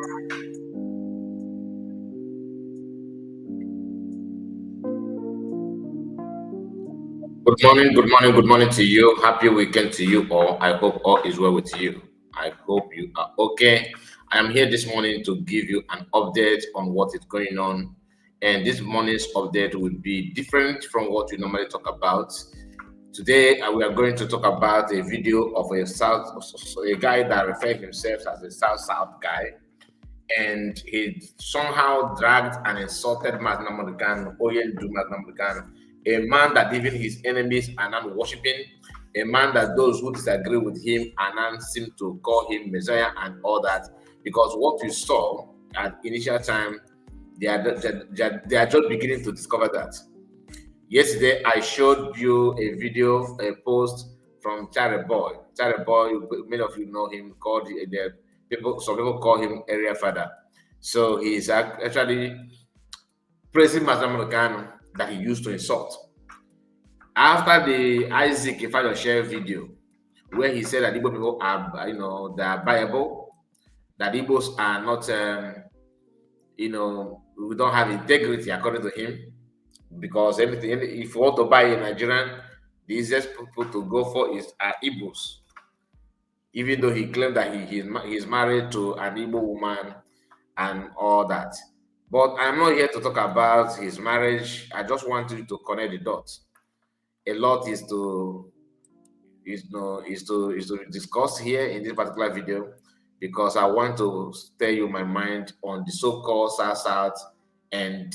Good morning, good morning, good morning to you. Happy weekend to you all. I hope all is well with you. I hope you are okay. I am here this morning to give you an update on what is going on. And this morning's update will be different from what we normally talk about. Today, we are going to talk about a video of a guy that refers himself as a South guy, and he somehow dragged and insulted Mahatma Gandhi, Oyendu Mahatma Gandhi, a man that even his enemies are now worshiping, a man that those who disagree with him are now seem to call him Messiah and all that. Because what we saw at initial time, they are just beginning to discover that. Yesterday, I showed you a video, a post from Charlie Boy. Charlie Boy, many of you know him, called the people. Some people call him area father. So he's actually praising Master Khan that he used to insult. After the Isaac Ifayoshe video, where he said that Igbo people are, they are buyable, that Igbos are not, we don't have integrity according to him, because anything, if you want to buy a Nigerian, the easiest people to go for are Igbos. Even though he claimed that he's married to an Igbo woman and all that. But I'm not here to talk about his marriage. I just want you to connect the dots. A lot is to discuss here in this particular video, because I want to tell you my mind on the so-called South and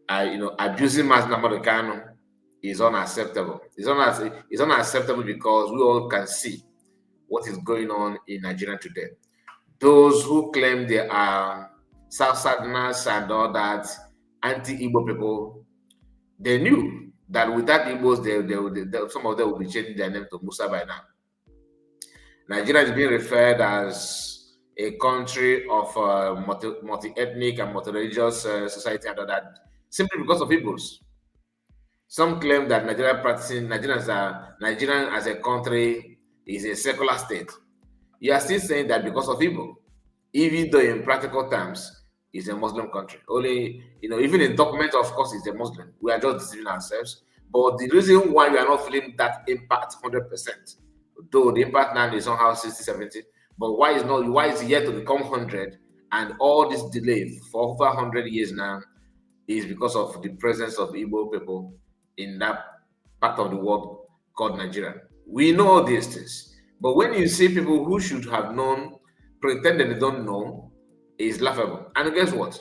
abusing Mazi Nnamdi Kanu is unacceptable. It's unacceptable because we all can see what is going on in Nigeria today. Those who claim they are Southerners and all that, anti-Igbo people, they knew that without Igbos, some of them will be changing their name to Musa by now. Nigeria is being referred as a country of multi-ethnic and multi-religious society and all that, simply because of Igbos. Some claim that Nigerian as a country is a secular state. You are still saying that because of Igbo, even though in practical terms, it's a Muslim country. Only, even in documents, of course, it's a Muslim. We are just deceiving ourselves. But the reason why we are not feeling that impact 100%, though the impact now is somehow 60, 70, but why is it yet to become 100, and all this delay for over 100 years now is because of the presence of Igbo people in that part of the world called Nigeria. We know all these things. But when you see people who should have known pretend that they don't know, is laughable. And guess what?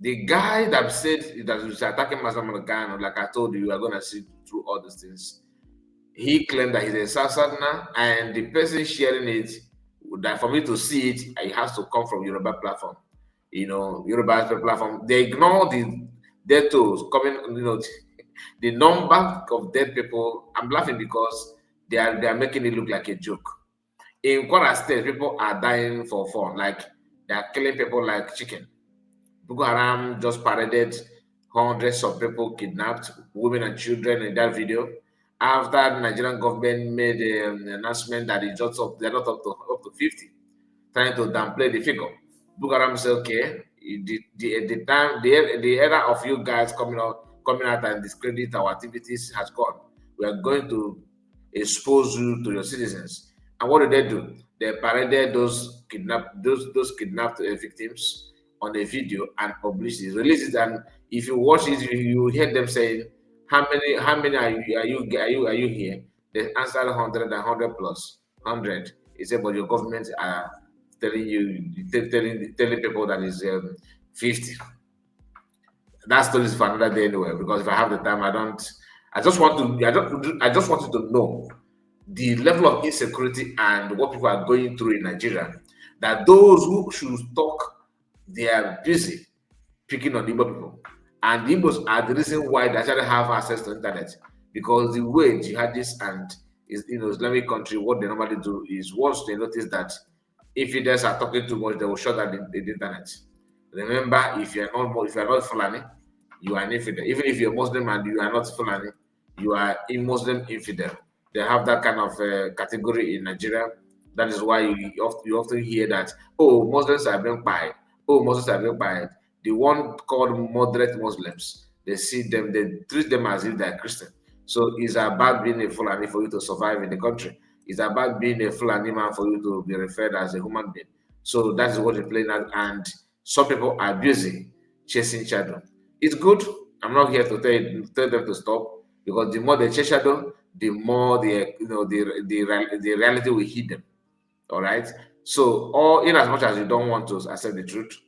The guy that said that was attacking Master Morgan, like I told you, you are going to see through all these things. He claimed that he's a South, and the person sharing it, that for me to see it, it has to come from Yoruba platform. Yoruba platform. They ignore the death tolls coming, the number of dead people. I'm laughing because they are making it look like a joke. In Kwara State, people are dying for fun, like they are killing people like chicken. Boko Haram just paraded hundreds of people kidnapped, women and children in that video. After the Nigerian government made an announcement that they're not up to 50, trying to downplay the figure. Boko Haram said, okay, the era of you guys coming out and discredit our activities has gone. We are going to expose you to your citizens. And what do? They paraded those kidnapped victims on a video and published it, released it. And if you watch it, you hear them saying, "How many are you here?" They answered 100 and 100 plus 100. He said, "But your government are telling people that is 50." That story is for another day anyway. Because if I have the time, I just want you to know the level of insecurity and what people are going through in Nigeria, that those who should talk, they are busy picking on Igbo people. And the Igbos are the reason why they actually have access to internet. Because the way jihadists and Islamic country, what they normally do is once they notice that infidels are talking too much, they will shut down the internet. Remember, if you're not Fulani, you are an infidel. Even if you're Muslim and you are not Fulani, you are a Muslim infidel. They have that kind of category in Nigeria. That is why you often hear that, oh, Muslims are being by oh, Muslims are being quiet. The one called moderate Muslims, they see them, they treat them as if they're Christian. So it's about being a Fulani for you to survive in the country. It's about being a Fulani man for you to be referred as a human being. So that is what they're playing at. And some people are busy chasing shadow. It's good. I'm not here to tell them to stop, because the more they chase shadow, the more the reality will hit them. All right. So, or in as much as you don't want to accept the truth,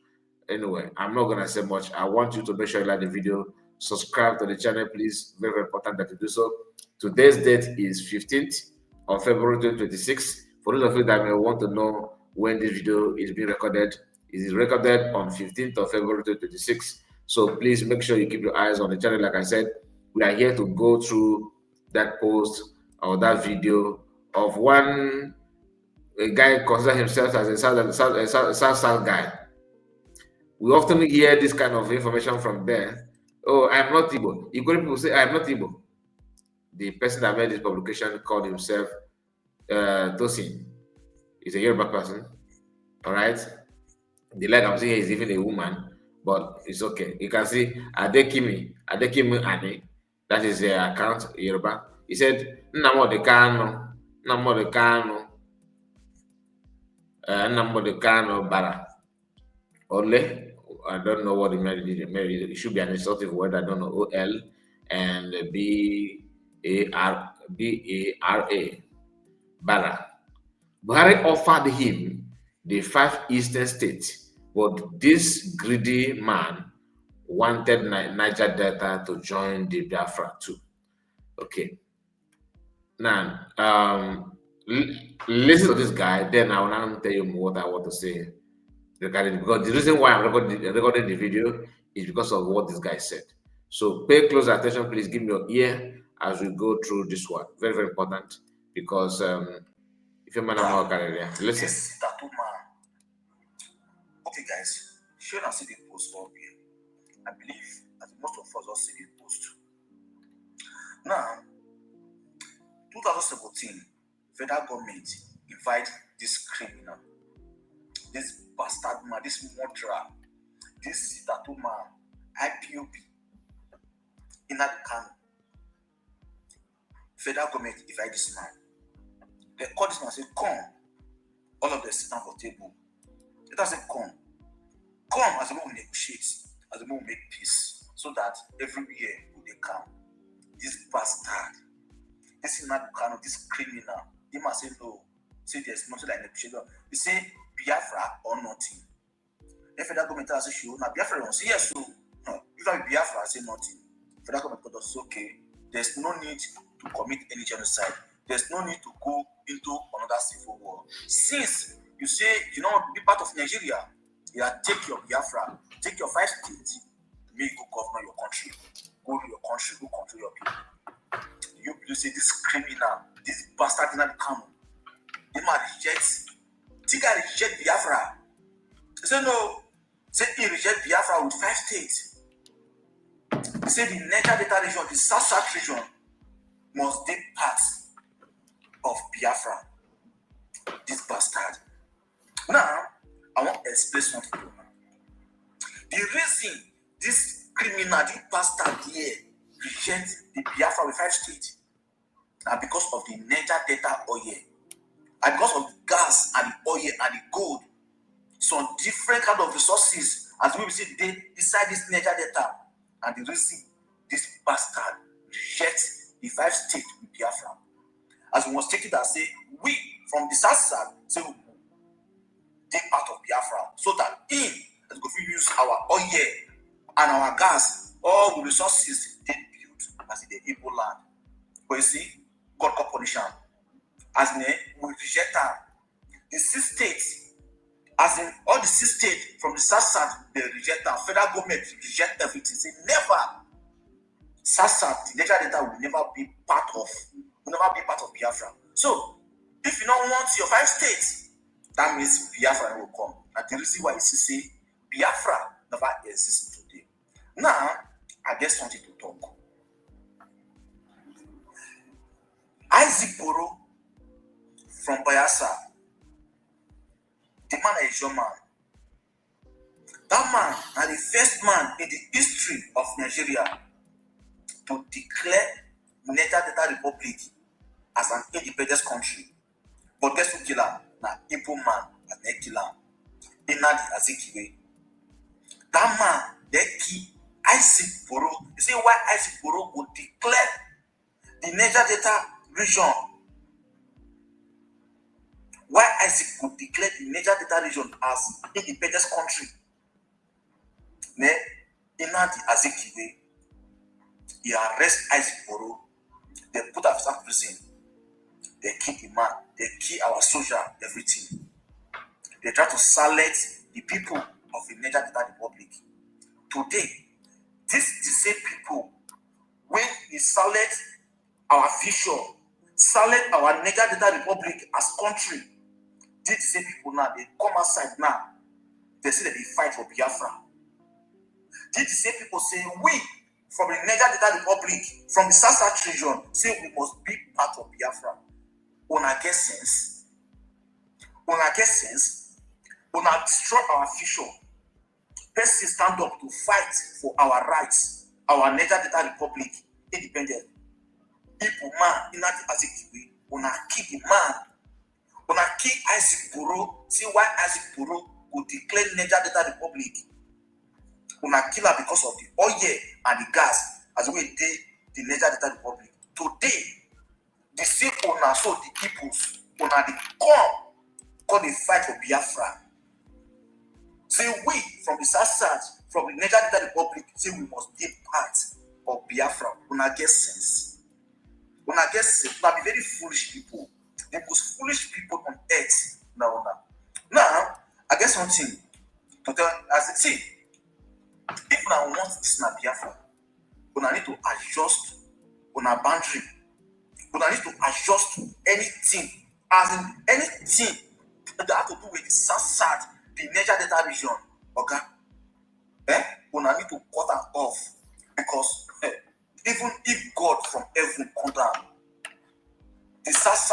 anyway, I'm not gonna say much. I want you to make sure you like the video, subscribe to the channel, please. Very, very important that you do so. Today's date is 15th of February 2026. For those of you that may want to know when this video is being recorded, it is recorded on 15th of February 2026. So please make sure you keep your eyes on the channel. Like I said, we are here to go through that post or that video of one a guy consider himself as a South guy. We often hear this kind of information from there. Oh, I'm not Igbo. Igbo people say I'm not Igbo. The person that made this publication called himself Tosin. He's a Yoruba person. All right. The leg I'm seeing here is even a woman, but it's okay. You can see Adekimi Ani. That is the account Yoruba. He said, Nnamdi Kanu, Nnamdi Kanu, Nnamdi Kanu Bara. Ole, I don't know what it meant. It should be an insultive word. I don't know. OL and BARA. Bara. Buhari offered him the 5 eastern states, but this greedy man wanted Niger Delta to join the Biafra too. Okay. Now, listen to this guy. Then I will now tell you what I want to say regarding, because the reason why I'm recording the video is because of what this guy said. So pay close attention, please. Give me your ear as we go through this one. Very, very important, because if you're man, listen. This tattoo man. Okay, guys, should I see the post up here? I believe that most of us all see the post. Now, 2017, federal government invite this criminal, this bastard man, this murderer, this tattoo man, IPOB, in that Kano. Federal government invite this man. They call this man and say, come. All of them sit down for table. It doesn't come. Come as a man will negotiate, as a man will make peace, so that everywhere will they come. This bastard, this is not Kano, this criminal. They must say no. Say there's nothing like negotiation. They say Biafra or nothing. The federal government has say, now Biafra won't say yes, so if I Biafra, I say nothing. Federal government told us, okay, there's no need to commit any genocide. There's no need to go into another civil war. Since you say you don't want to be part of Nigeria, take your Biafra, take your 5 states, make you govern your country. Go to your country, go control your people. You say this criminal, this bastard in the Kano, they might reject. Tika reject Biafra. He said no. Say he reject Biafra with 5 states. He said the Niger Delta region, the South region, must be part of Biafra. This bastard. Now, I want to explain something to you. The reason this criminal, this bastard here, rejects the Biafra with 5 states are because of the Niger Delta oil, and because of the gas and the oil and the gold. Some different kind of resources, as we see today, inside this Niger Delta. And the reason this bastard rejects the 5 states with Biafra, as we must take it and say, we from the south side say we take part of Biafra, so that in as we use our oil and our gas, all the resources they build as in the Igbo land. But you see, God got punition. As in we reject them. The 6 states, as in all the 6 states from the south side, they reject them. Federal government reject everything. Say never. South side, the Niger Delta will never be part of Biafra. So, if you don't want your 5 states, that means Biafra will come. And the reason why you see Biafra never exists today. Now, I get something to talk. Isaac Boro from Bayelsa, the man is your man. That man and the first man in the history of Nigeria to declare Niger Delta Republic as an independent country. But guess who kill him? Na Igbo man and they kill him. Nnamdi Azikiwe. That man, they kill Isaac Boro. You see why Isaac Boro would declare the Niger Delta region? Why Isaac would declare the Niger Delta region as independent country? Ne Nnamdi Azikiwe. He arrest Isaac Boro. They put him in prison. They kill the man. They kill our soldier. Everything. They try to silence the people of the Niger Delta Republic. Today, this the same people, when we silence our future, silence our Niger Delta Republic as country, these the same people now, they come outside now, they say that they fight for Biafra. These the same people say, we, from the Niger Delta Republic, from the South region, say we must be part of Biafra. Una get sense? Una get sense? Una destroy our future. Person stand up to fight for our rights, our Niger Delta Republic, independent. People man, Nnamdi Azikiwe, una kill the man. Una kill Isaac Boro. See why Isaac Boro would declare Niger Delta Republic. Una kill her because of the oil and the gas as we did the Niger Delta Republic. Today, the same owner, so the peoples, una they come the fight for Biafra. Say we from the South, from the Niger Delta Republic, say we must be part of Biafra. Una get sense. Una get sense. Una be very foolish people. The most foolish people on earth. Now, I get something to tell. As I see, if una want this na Biafra, una need to adjust una boundary. Una need to adjust to anything, as in anything that have to do with the South, the Niger Delta region. Okay? Una need to cut them off, because even if God from heaven come down, the South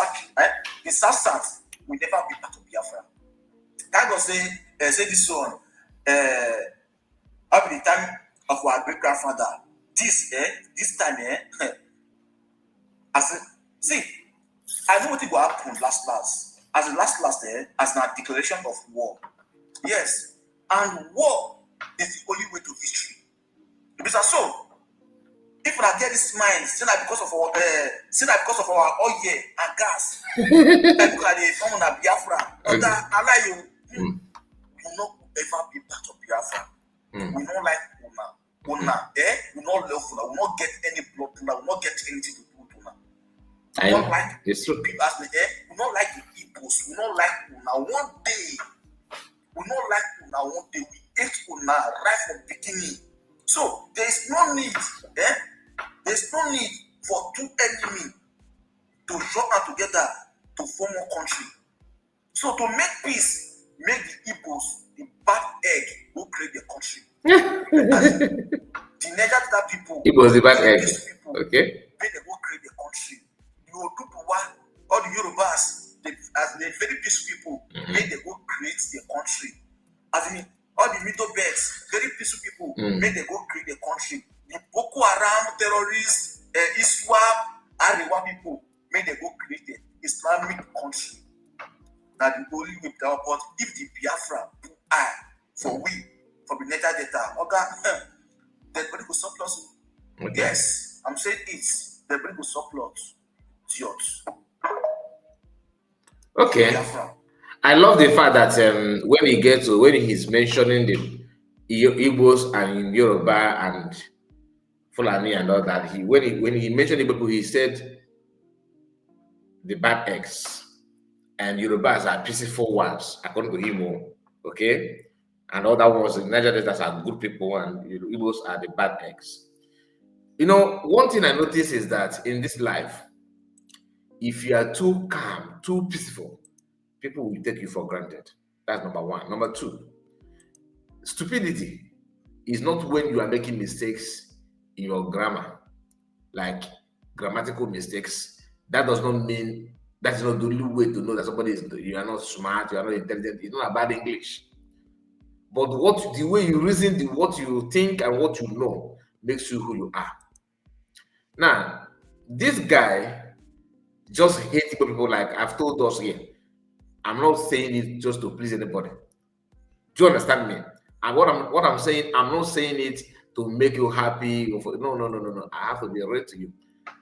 will never be part of Biafra. That God say this one, up the time of our great grandfather, this time, see, I know what will happen last. As the last, as a declaration of war. Yes, and war is the only way to victory. Because so, if I get this mind, still not because of our oil and gas, people are the form of Biafra. But allow you, will not ever be part of Biafra. We don't like Una. We not love Una. We not get any blood Una. We not get anything to do with Una. We don't like people as the we don't like the Igbos. We don't like Una. One day, we don't like Una. One day, we hate Una right from the beginning. So there is no need, there's no need for two enemies to join together to form one country. So to make peace, make the Igbos the bad egg who create the country. The Niger people, Igbos the bad egg. Okay. Make them go create the country. The Oduduwa, all the Yorubas, as the very peaceful people, make them go create the country. As in all the Middle Belts, very peaceful people, make them go create the country. The Boko Haram terrorists, ISWAP, Ariwa people, make them go create the Islamic country. Now the only way to but if the Biafra do I for we from the Niger Delta, okay, then bring surplus. Okay. Yes, I'm saying it's the bring surplus. Okay. Biafra. I love the fact that when he's mentioning the Igbos and Yoruba and Fulani and all that, when he mentioned Igbo, he said the bad eggs and Yorubas are peaceful ones, according to him. Okay, and other ones in Niger Delta are good people, and Igbos are the bad eggs. You know, one thing I notice is that in this life, if you are too calm, too peaceful, people will take you for granted. That's number one. Number two, stupidity is not when you are making mistakes in your grammar, like grammatical mistakes. That does not mean that's not the only way to know that somebody you are not smart, you are not intelligent. It's not about English. But the way you reason, what you think and what you know makes you who you are. Now, this guy just hates people like I've told us here. I'm not saying it just to please anybody. Do you understand me? And what I'm saying, I'm not saying it to make you happy. No. I have to be real to you.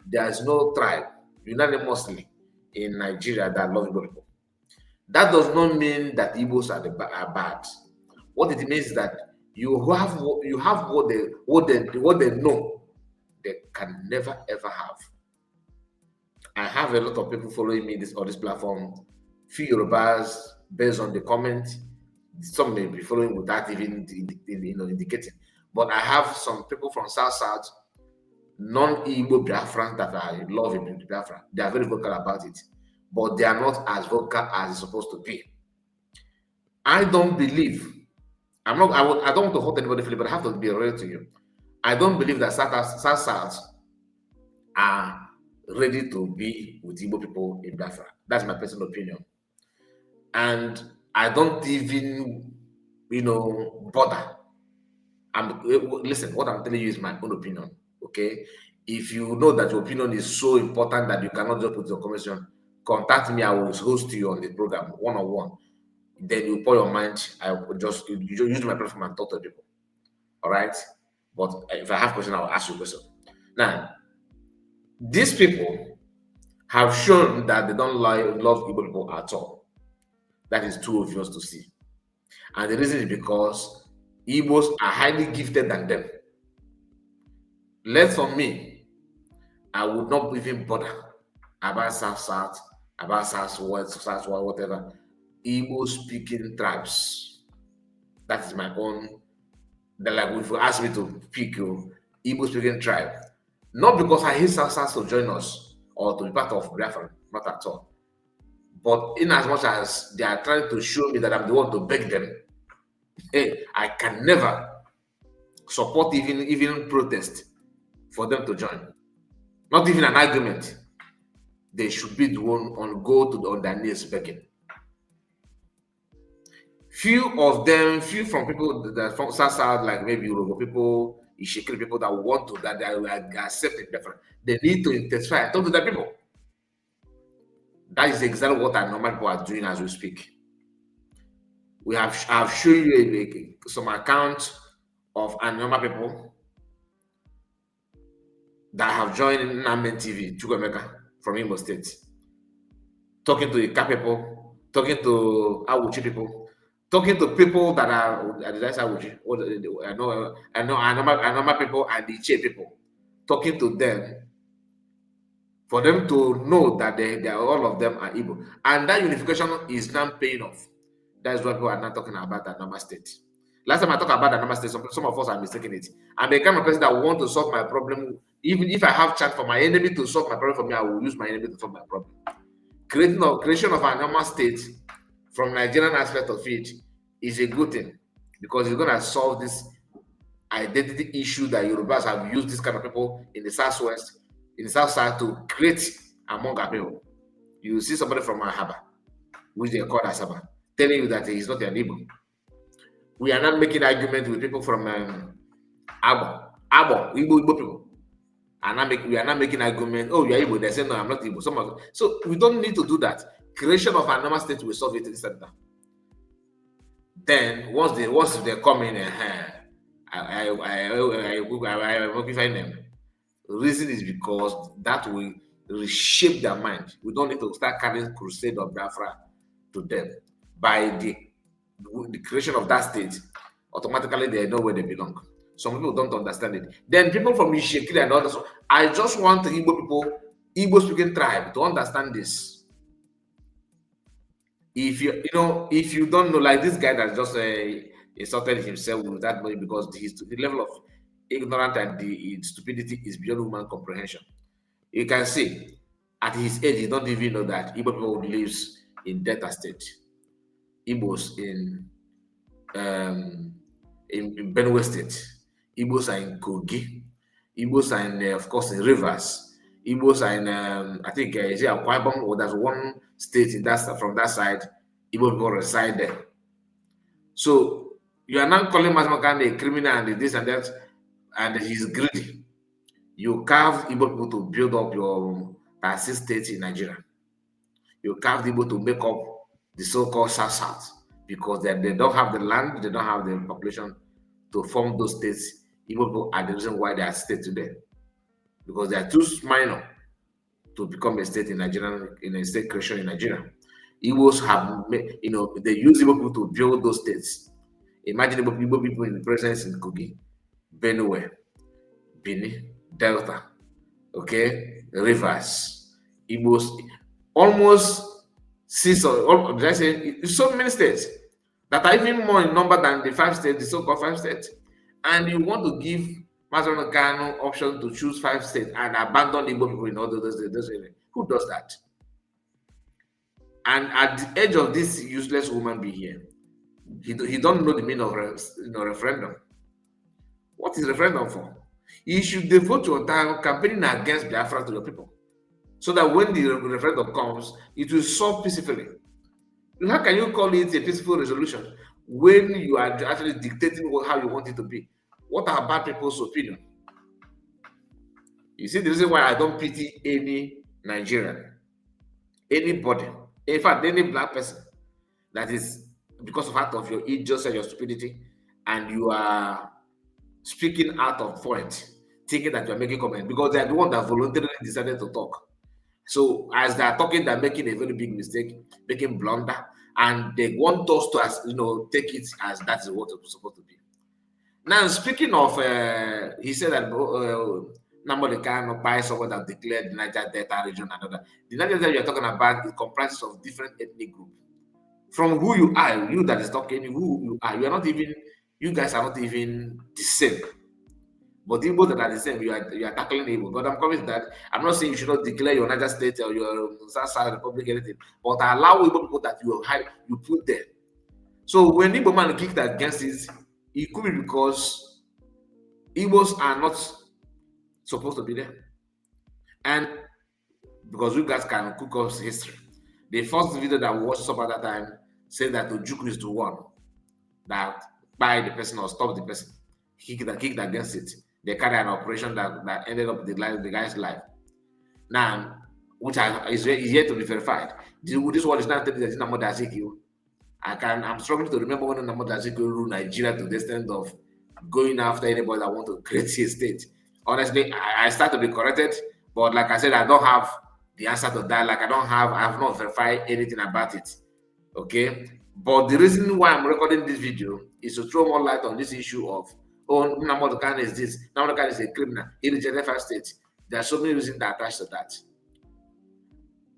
There is no tribe unanimously in Nigeria that love Igbo people. That does not mean that Igbos are bad. What it means is that you have what they know they can never ever have. I have a lot of people following me on this platform. Few Yorubas, based on the comment, some may be following without even indicating. But I have some people from South, non-Igbo Biafrans that I love in Biafra. They are very vocal about it, but they are not as vocal as it's supposed to be. I don't believe. I don't want to hurt anybody, but I have to be real to you. I don't believe that South are ready to be with Igbo people in Biafra. That's my personal opinion. And I don't even, bother. Listen, what I'm telling you is my own opinion, okay? If you know that your opinion is so important that you cannot just put your comment, contact me. I will host you on the program one-on-one. Then you pour your mind. I will just use my platform and talk to people. All right? But if I have questions, I will ask you a question. Now, these people have shown that they don't love Igbo people at all. That is too obvious to see. And the reason is because Igbos are highly gifted than them. Less for me, I would not even bother about South, about Southwest, whatever. Igbo speaking tribes. That is my own. Like if you ask me to pick Igbo speaking tribe, not because I hate South to join us or to be part of Biafra, not at all. But in as much as they are trying to show me that I'm the one to beg them, hey, I can never support even protest for them to join. Not even an argument. They should be the one on their knees begging. Few from people that from South, like maybe Yoruba people, Ishikiri people that want to, that they will accept it different. They need to intensify and talk to the people. That is exactly what our normal people are doing as we speak. I've shown you some accounts of our normal people that have joined MNK Chukwemeka from Imo State, talking to Ika people, talking to Awuchi people, talking to people that are, did I say Awuchi? I know people and the Che people, talking to them for them to know that they all of them are Igbo. And that unification is now paying off. That is what people are now talking about at Anambra State. Last time I talked about Anambra State, some of us are mistaking it. I'm the kind of person that want to solve my problem. Even if I have chance for my enemy to solve my problem for me, I will use my enemy to solve my problem. Creation of Anambra State from Nigerian aspect of it is a good thing because it's going to solve this identity issue that Yorubas have used this kind of people in the Southwest, in the South Side to create among our people. You see somebody from Ahaba, which they call Asaba, telling you that he's not an Igbo. We are not making arguments with people from Igbo people. We are not making arguments. Oh, you are Igbo. They say no, I'm not Igbo. So we don't need to do that. Creation of Anambra State will solve it instantly. Then once they come in, I find them. The reason is because that will reshape their mind. We don't need to start carrying crusade of Biafra to them. By the creation of that state, automatically they know where they belong. Some people don't understand it. Then people from Insecurity and others, I just want the Igbo people, Igbo speaking tribe, to understand this. If you don't know, like this guy that just insulted himself with that money because the level of ignorance and the stupidity is beyond human comprehension. You can see at his age, he don't even know that Igbo people lives in Delta State, Igbos in Benue State, Igbos are in Kogi, Igbos are in, of course, in Rivers, Igbos are in, I think, is it Akwa Ibom, or there's one state from that side, Igbo people reside there. So You are now calling Masmakane a criminal and this and that, and he's greedy. You carved Igbo people to build up your 36 states in Nigeria. You carved Igbo to make up the so-called South because they don't have the land, they don't have the population to form those states. Igbo people are the reason why they are state today because they are too minor to become a state in Nigeria, in a state creation in Nigeria. Igbos have, they use Igbo people to build those states. Imagine Igbo people in the presence in Kogi, Benue, Bini, Delta, okay, Rivers, Igbos, almost six or did I say so many states that are even more in number than the 5 states, the so-called 5 states. And you want to give Mazarano Kano option to choose 5 states and abandon Igbo people in all those areas. Who does that? And at the edge of this useless woman being here, he don't know the meaning of referendum. What is referendum for? You should devote your time campaigning against Biafra to your people, so that when the referendum comes, it will solve peacefully. How can you call it a peaceful resolution when you are actually dictating how you want it to be? What are bad people's opinion? You see, the reason why I don't pity any Nigerian, anybody, in fact, any black person that is because of out of your idiocy and your stupidity, and you are speaking out of point, thinking that you're making comment because they are the one that voluntarily decided to talk. So as they are talking, they're making a very big mistake, making blunder, and they want us to, as take it as that is what it's supposed to be. Now, speaking of, he said that Namor Kano buy someone that declared the Niger Delta region and other. The Niger Delta you're talking about, it comprises of different ethnic groups. From who you are, you that is talking, who you are, you are not even, you guys are not even the same. But the Igbo that are the same, you are tackling Igbo. But I'm convinced that I'm not saying you should not declare your Niger State or your South Republic, anything, but allow Igbo people that you put there. So when Igbo man kicked against it could be because Igbos are not supposed to be there. And because you guys can cook up history. The first video that we watched up at that time said that Ojukwu is the one that buy the person or stop the person, kicked against it. They carried an operation that ended up with the guy's life. Now, which is yet to be verified. This one is not telling that Namor Azikiwe. I'm struggling to remember when Namor Azikiwe ruled Nigeria to the extent of going after anybody that want to create a state. Honestly, I start to be corrected, but like I said, I don't have the answer to that. Like I have not verified anything about it. Okay. But the reason why I'm recording this video is to throw more light on this issue of, oh, Namor Kano is this, Namor Kano is a criminal, he rejected 5 states. There are so many reasons that attach to that.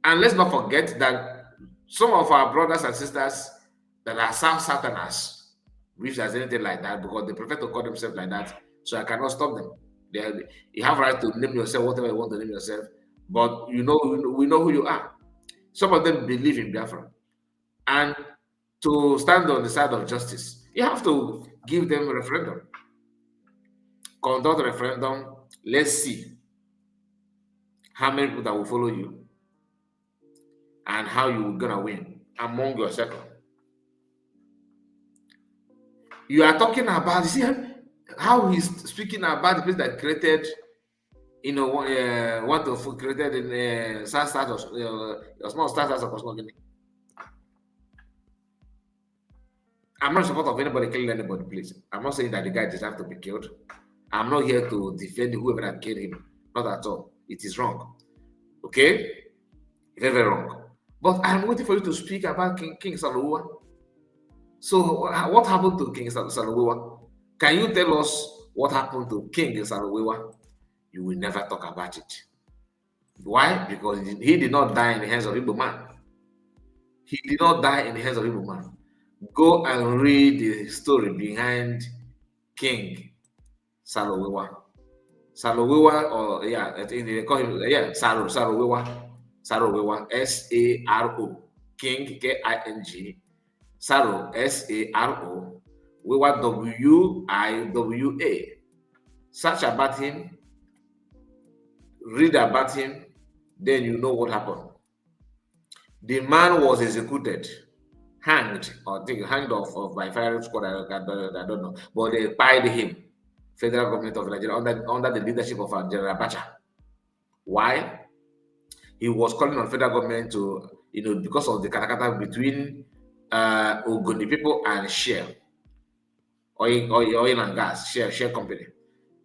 And let's not forget that some of our brothers and sisters that are Southerners, if there's anything like that, because they prefer to call themselves like that, so I cannot stop them. You have right to name yourself whatever you want to name yourself, but we know who you are. Some of them believe in Biafra. And to stand on the side of justice, you have to give them a referendum. Conduct a referendum. Let's see how many people that will follow you and how you're gonna win among your circle. You are talking about, see how he's speaking about the place that created, what of created in South status, small status of Cosmo Guinea. I'm not in support of anybody killing anybody, please. I'm not saying that the guy deserves to be killed. I'm not here to defend whoever that killed him. Not at all. It is wrong. Okay? Very, very wrong. But I'm waiting for you to speak about King Salowa. So what happened to King Salowa? Can you tell us what happened to King Salowa? You will never talk about it. Why? Because he did not die in the hands of Igbo man. He did not die in the hands of Igbo man. Go and read the story behind King Salowa. Salowa, or I think they call him Salowa. Saro, S-A-R-O. King, K-I-N-G. Saro, S-A-R-O. Wewa, W-I-W-A. Search about him, read about him, then you know what happened. The man was executed. hanged or take hanged off by firing squad. I don't know, but they pied him. Federal government of Nigeria under the leadership of General Abacha. Why? He was calling on federal government to, because of the katakata between Ogoni people and Shell, oil and gas, Shell company.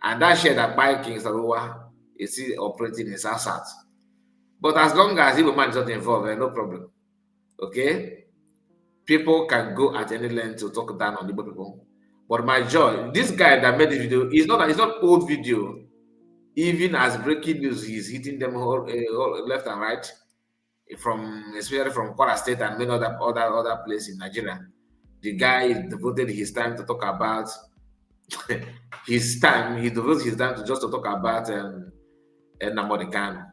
And that share that by King Saruwa is still operating in South. But as long as Igbo man is not involved, no problem. Okay? People can go at any length to talk down on Igbo people. But my joy, this guy that made this video, it's not old video. Even as breaking news, he's hitting them all left and right, especially from Kwara State and many other places in Nigeria. The guy devoted his time to talk about he devotes his time to talk about Namorikan.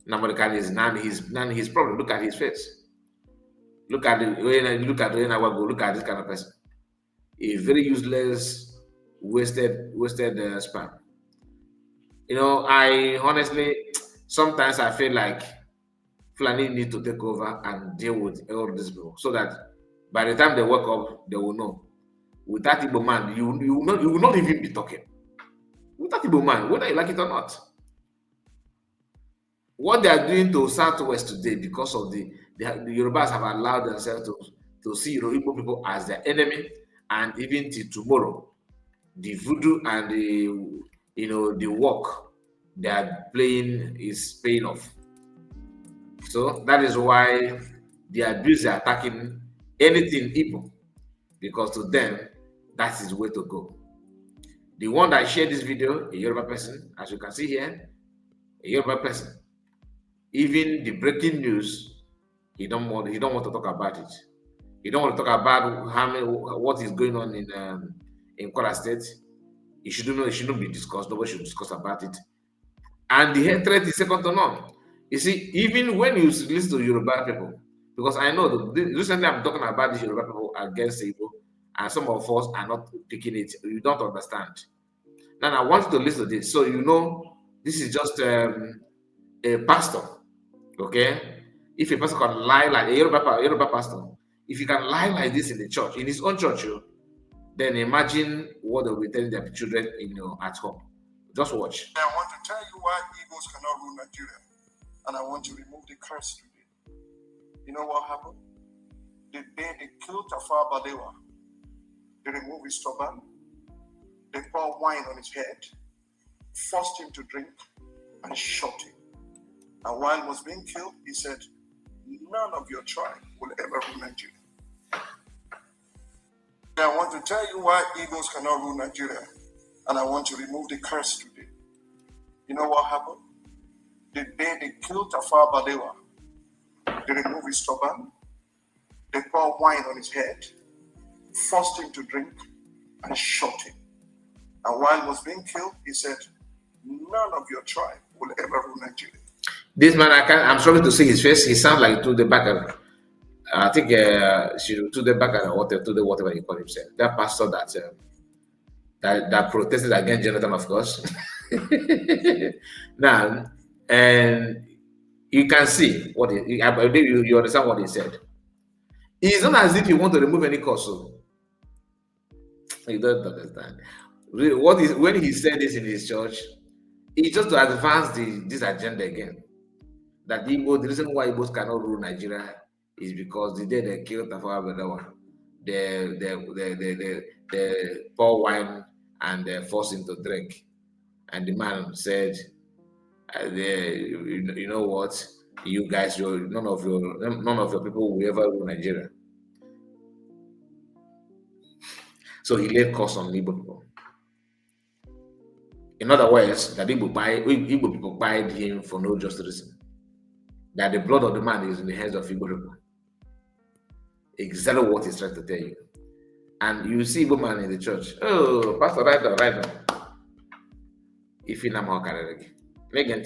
Namorikan is none his problem. Look at his face. Look at this kind of person. A very useless, wasted spam. I honestly sometimes I feel like Fulani need to take over and deal with all these people so that by the time they wake up, they will know. With that Igbo man, you will not even be talking. With that Igbo man, whether you like it or not. What they are doing to Southwest today, because of the Yorubas have allowed themselves to see Igbo people as their enemy, and even till tomorrow, the voodoo and the work they are playing is paying off. So that is why the abuse are attacking anything Igbo, because to them that is the way to go. The one that shared this video, a Yoruba person, as you can see here, a Yoruba person. Even the breaking news, he don't want to talk about it. He don't want to talk about what is going on in Kwara State. It shouldn't be discussed. Nobody should discuss about it. And the hatred is second to none. You see, even when you listen to Yoruba people, because I know recently I'm talking about these Yoruba people against Igbo, and some of us are not taking it. You don't understand. Now I want you to listen to this, so this is just a pastor. Okay, if a pastor can lie like a Yoruba pastor, if he can lie like this in the church, in his own church, then imagine what they'll be telling their children at home. Just watch. I want to tell you why Igbos cannot rule Nigeria, and I want to remove the curse today. You know what happened? The day they killed Tafawa Balewa, they removed his turban, they poured wine on his head, forced him to drink, and shot him. And while he was being killed, he said, "None of your tribe will ever rule Nigeria." I want to tell you why Igbos cannot rule Nigeria, and I want to remove the curse today. You know what happened? The day they killed Tafawa Balewa, they removed his turban, they poured wine on his head, forced him to drink, and shot him. And while he was being killed, he said, "None of your tribe will ever rule Nigeria." This man, I'm struggling to see his face. He sounds like to the back. I think to the back whatever you call himself. That pastor that protested against Jonathan, of course. Now, and you can see I believe you understand what he said. It's not as if he want to remove any cause. So you don't understand. When he said this in his church, it's just to advance this agenda again. That the reason why Igbos cannot rule Nigeria is because the day they killed Tafawa Balewa, they pour wine and they force him to drink. And the man said, "You know what? You guys, none of your people will ever rule Nigeria." So he laid curse on Igbo people. In other words, that Igbo people buyed him for no just reason. That the blood of the man is in the hands of Igbo people. Exactly what he's trying to tell you. And you see Igbo man in the church. Oh, Pastor, right now. If you know more Megan.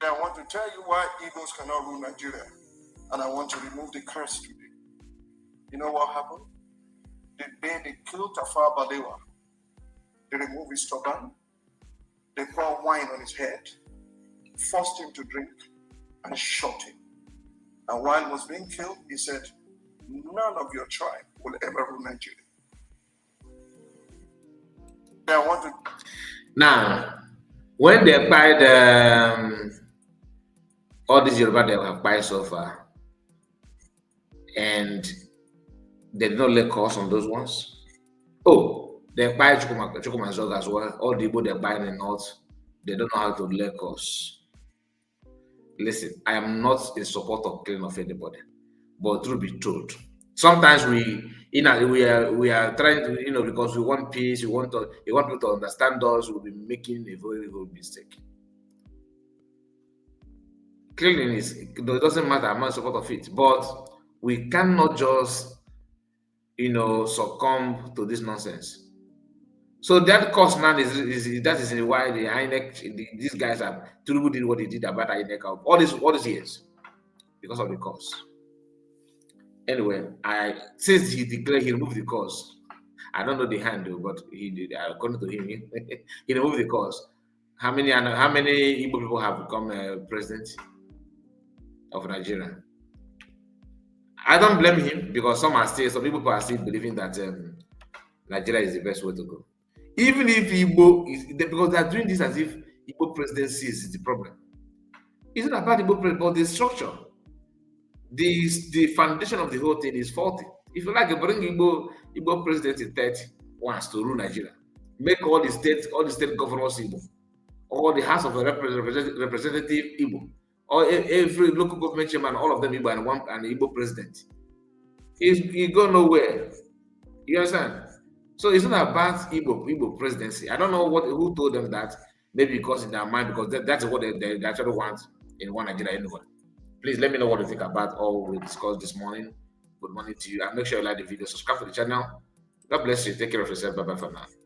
I want to tell you why Igbos cannot rule Nigeria, and I want to remove the curse today. You know what happened? The day they killed Tafawa Balewa, they removed his turban, they poured wine on his head, forced him to drink, and shot him. And while he was being killed, he said, none of your tribe will ever rule Nigeria. I want to. Now, when they buy all these Yoruba they have buy so far, and they did not lay costs on those ones. Oh, they buy Chukwuma as well. All the people they buy in the north, they don't know how to lay costs. Listen, I am not in support of killing of anybody, but truth be told, sometimes we are trying to, because we want peace, we want people to understand us, we'll be making a very good mistake. Killing it doesn't matter, I'm not in support of it, but we cannot just succumb to this nonsense. So that cost now is why the INEC, these guys have Tinubu did what he did about INEC all these years because of the cost. Anyway, since he declared he removed the cause, I don't know the handle, but he did. According to him, he removed the cause. How many Igbo people have become president of Nigeria? I don't blame him because some people are still believing that Nigeria is the best way to go. Even if Igbo is, because they are doing this as if Igbo presidency is the problem. It's not about Igbo presidency, but the structure. The foundation of the whole thing is faulty. If you like, bring Igbo president in 30 wants to rule Nigeria, make all the state governors Igbo, all the House of Representative Igbo, or every local government chairman, all of them Igbo and Igbo president. He go nowhere. You understand? So it's not about Igbo presidency. I don't know who told them that. Maybe because in their mind, because that's what they actually want in one Nigeria anyway. Please let me know what you think about all we discussed this morning. Good morning to you. And make sure you like the video, subscribe to the channel. God bless you. Take care of yourself. Bye bye for now.